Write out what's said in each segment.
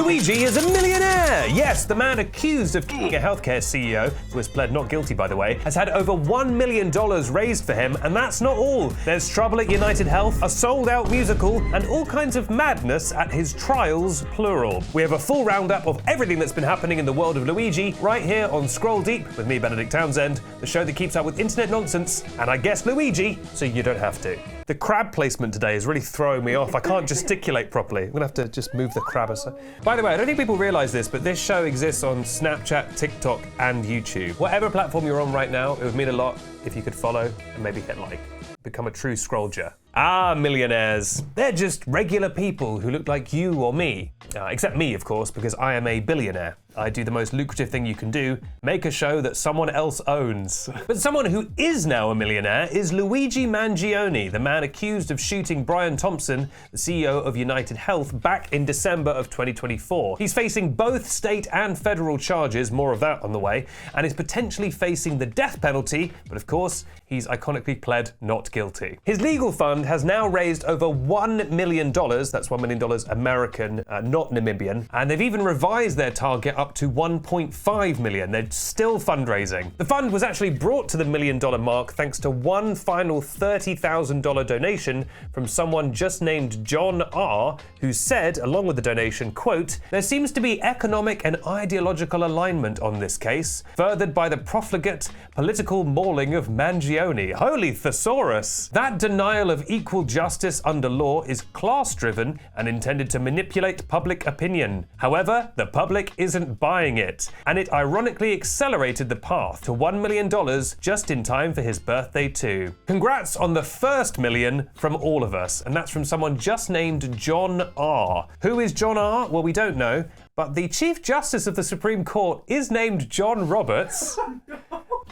Luigi is a millionaire! Yes, the man accused of being a healthcare CEO, who has pled not guilty by the way, has had over $1 million raised for him, and that's not all. There's trouble at United Health, a sold-out musical, and all kinds of madness at his trials, plural. We have a full roundup of everything that's been happening in the world of Luigi right here on Scroll Deep with me, Benedict Townsend, the show that keeps up with internet nonsense, and I guess Luigi, so you don't have to. The crab placement today is really throwing me off. I can't gesticulate properly. I'm gonna have to just move the crab aside. By the way, I don't think people realize this, but this show exists on Snapchat, TikTok, and YouTube. Whatever platform you're on right now, it would mean a lot if you could follow and maybe hit like. Become a true scrollger. Ah, millionaires. They're just regular people who look like you or me. Except me, of course, because I am a billionaire. I do the most lucrative thing you can do, make a show that someone else owns. But someone who is now a millionaire is Luigi Mangione, the man accused of shooting Brian Thompson, the CEO of United Health, back in December of 2024. He's facing both state and federal charges, more of that on the way, and is potentially facing the death penalty, but of course, he's iconically pled not guilty. His legal fund has now raised over $1 million, that's $1 million American, not Namibian, and they've even revised their target up to $1.5 million. They're still fundraising. The fund was actually brought to the $1 million mark thanks to one final $30,000 donation from someone just named John R., who said, along with the donation, quote, "There seems to be economic and ideological alignment on this case, furthered by the profligate political mauling of Mangione." Holy thesaurus! That denial of equal justice under law is class-driven and intended to manipulate public opinion. However, the public isn't buying it, and it ironically accelerated the path to $1 million just in time for his birthday too. Congrats on the first million from all of us, and that's from someone just named John R. Who is John R? Well, we don't know, but the Chief Justice of the Supreme Court is named John Roberts.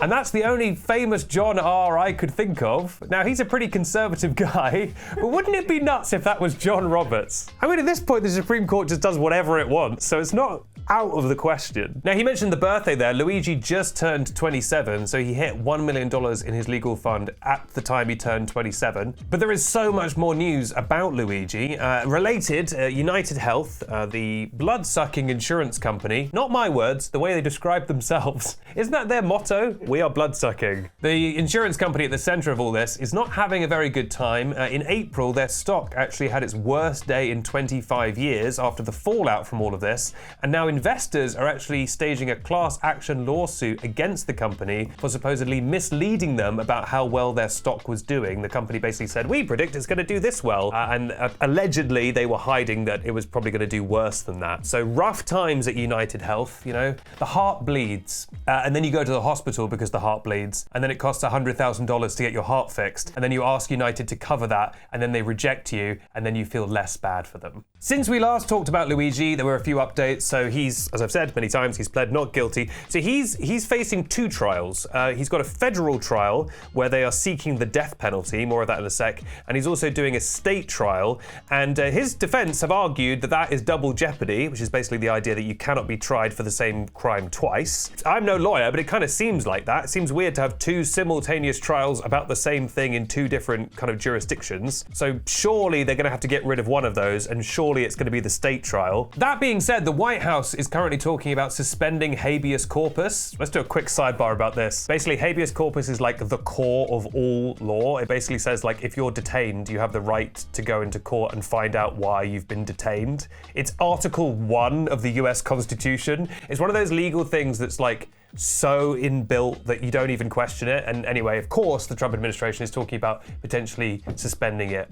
And that's the only famous John R. I could think of. Now, he's a pretty conservative guy, but wouldn't it be nuts if that was John Roberts? I mean, at this point, the Supreme Court just does whatever it wants, so it's not out of the question. Now, he mentioned the birthday there. Luigi just turned 27, so he hit $1 million in his legal fund at the time he turned 27. But there is so much more news about Luigi. Related, United Health, the blood-sucking insurance company, not my words, the way they describe themselves. Isn't that their motto? We are blood-sucking. The insurance company at the center of all this is not having a very good time. In April, their stock actually had its worst day in 25 years after the fallout from all of this, and now investors are actually staging a class action lawsuit against the company for supposedly misleading them about how well their stock was doing. The company basically said, we predict it's going to do this well, and allegedly they were hiding that it was probably going to do worse than that. So rough times at United Health, you know, the heart bleeds, and then you go to the hospital because the heart bleeds, and then it costs $100,000 to get your heart fixed, and then you ask United to cover that, and then they reject you, and then you feel less bad for them. Since we last talked about Luigi, there were a few updates. So he's, as I've said many times, he's pled not guilty. So he's facing two trials. He's got a federal trial where they are seeking the death penalty, more of that in a sec, and he's also doing a state trial, and his defense have argued that that is double jeopardy, which is basically the idea that you cannot be tried for the same crime twice. I'm no lawyer, but it kind of seems like that. It seems weird to have two simultaneous trials about the same thing in two different kind of jurisdictions. So surely they're going to have to get rid of one of those, and surely it's going to be the state trial. That being said, the White House is currently talking about suspending habeas corpus. Let's do a quick sidebar about this. Basically, habeas corpus is like the core of all law. It basically says, like, if you're detained, you have the right to go into court and find out why you've been detained. It's Article 1 of the US Constitution. It's one of those legal things that's like so inbuilt that you don't even question it. And anyway, of course, the Trump administration is talking about potentially suspending it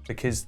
because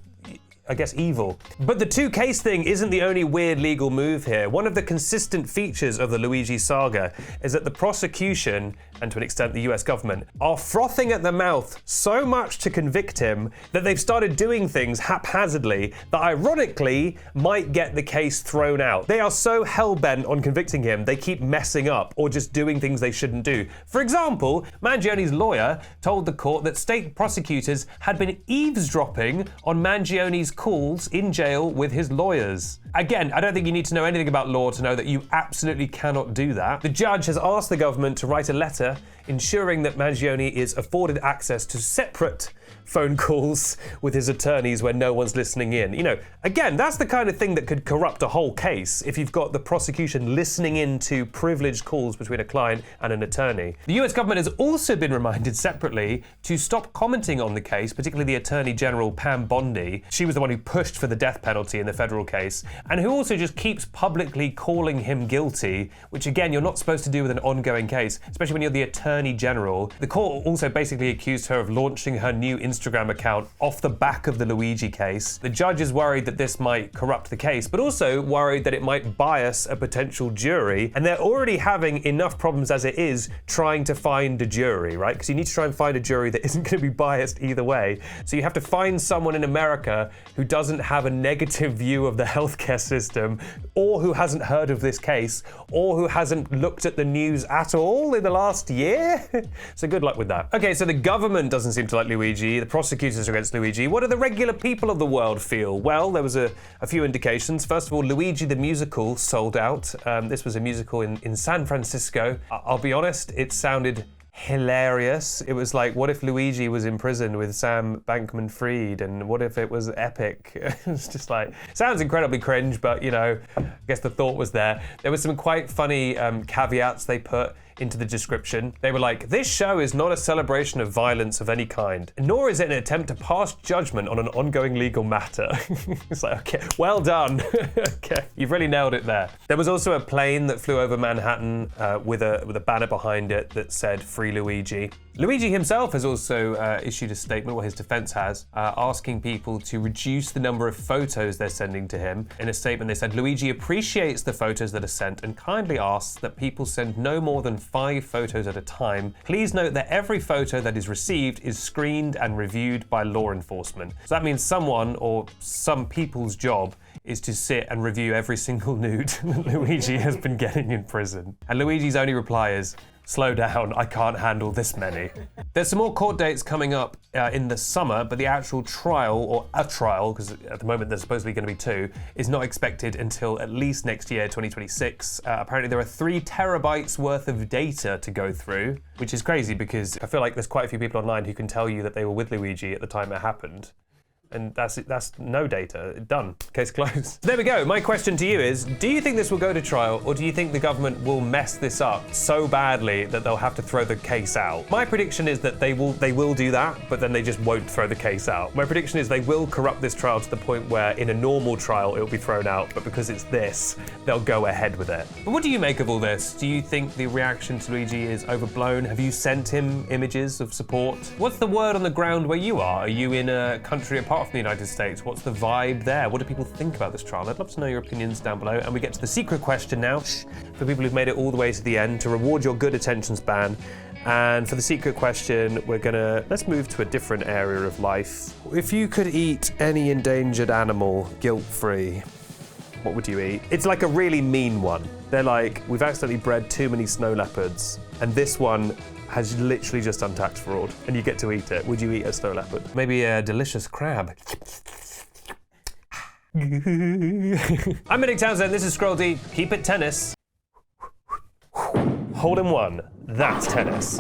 I guess evil. But the two-case thing isn't the only weird legal move here. One of the consistent features of the Luigi saga is that the prosecution, and to an extent the US government, are frothing at the mouth so much to convict him that they've started doing things haphazardly that ironically might get the case thrown out. They are so hell-bent on convicting him, they keep messing up or just doing things they shouldn't do. For example, Mangione's lawyer told the court that state prosecutors had been eavesdropping on Mangione's calls in jail with his lawyers. Again, I don't think you need to know anything about law to know that you absolutely cannot do that. The judge has asked the government to write a letter ensuring that Mangione is afforded access to separate phone calls with his attorneys when no one's listening in. You know, again, that's the kind of thing that could corrupt a whole case if you've got the prosecution listening in to privileged calls between a client and an attorney. The US government has also been reminded separately to stop commenting on the case, particularly the Attorney General Pam Bondi. She was the one who pushed for the death penalty in the federal case, and who also just keeps publicly calling him guilty, which again, you're not supposed to do with an ongoing case, especially when you're the Attorney General. The court also basically accused her of launching her new Instagram account off the back of the Luigi case. The judge is worried that this might corrupt the case, but also worried that it might bias a potential jury, and they're already having enough problems as it is trying to find a jury, right? Because you need to try and find a jury that isn't going to be biased either way. So you have to find someone in America who doesn't have a negative view of the healthcare system, or who hasn't heard of this case, or who hasn't looked at the news at all in the last year. So good luck with that. Okay, so the government doesn't seem to like Luigi. The prosecutors are against Luigi. What do the regular people of the world feel? Well, there was a few indications. First of all, Luigi the Musical sold out. This was a musical in San Francisco. I'll be honest, it sounded hilarious. It was like, what if Luigi was in prison with Sam Bankman-Fried, and what if it was epic? It's just like, sounds incredibly cringe, but you know, I guess the thought was there. There were some quite funny caveats they put into the description. They were like, this show is not a celebration of violence of any kind, nor is it an attempt to pass judgment on an ongoing legal matter. It's like, okay, well done. Okay, you've really nailed it there. There was also a plane that flew over Manhattan with a banner behind it that said, "Free Luigi." Luigi himself has also issued a statement, or his defense has, asking people to reduce the number of photos they're sending to him. In a statement, they said, Luigi appreciates the photos that are sent and kindly asks that people send no more than 5 photos at a time. Please note that every photo that is received is screened and reviewed by law enforcement. So that means someone or some people's job is to sit and review every single nude that Luigi has been getting in prison. And Luigi's only reply is, slow down, I can't handle this many. There's some more court dates coming up in the summer, but the actual trial, or a trial, because at the moment there's supposedly going to be 2, is not expected until at least next year, 2026. Apparently there are 3 terabytes worth of data to go through, which is crazy because I feel like there's quite a few people online who can tell you that they were with Luigi at the time it happened. And that's no data. Done. Case closed. There we go. My question to you is, do you think this will go to trial, or do you think the government will mess this up so badly that they'll have to throw the case out? My prediction is that they will do that, but then they just won't throw the case out. My prediction is they will corrupt this trial to the point where in a normal trial it'll be thrown out, but because it's this, they'll go ahead with it. But what do you make of all this? Do you think the reaction to Luigi is overblown? Have you sent him images of support? What's the word on the ground where you are? Are you in a country apart from the United States? What's the vibe there? What do people think about this trial? I'd love to know your opinions down below. And we get to the secret question now, for people who've made it all the way to the end, to reward your good attention span. And for the secret question, let's move to a different area of life. If you could eat any endangered animal guilt-free, what would you eat? It's like a really mean one. They're like, we've accidentally bred too many snow leopards, and this one has literally just done tax fraud, and you get to eat it. Would you eat a snow leopard? Maybe a delicious crab. I'm Nick Townsend, this is Scroll Deep. Keep it tennis. Hole in one, that's tennis.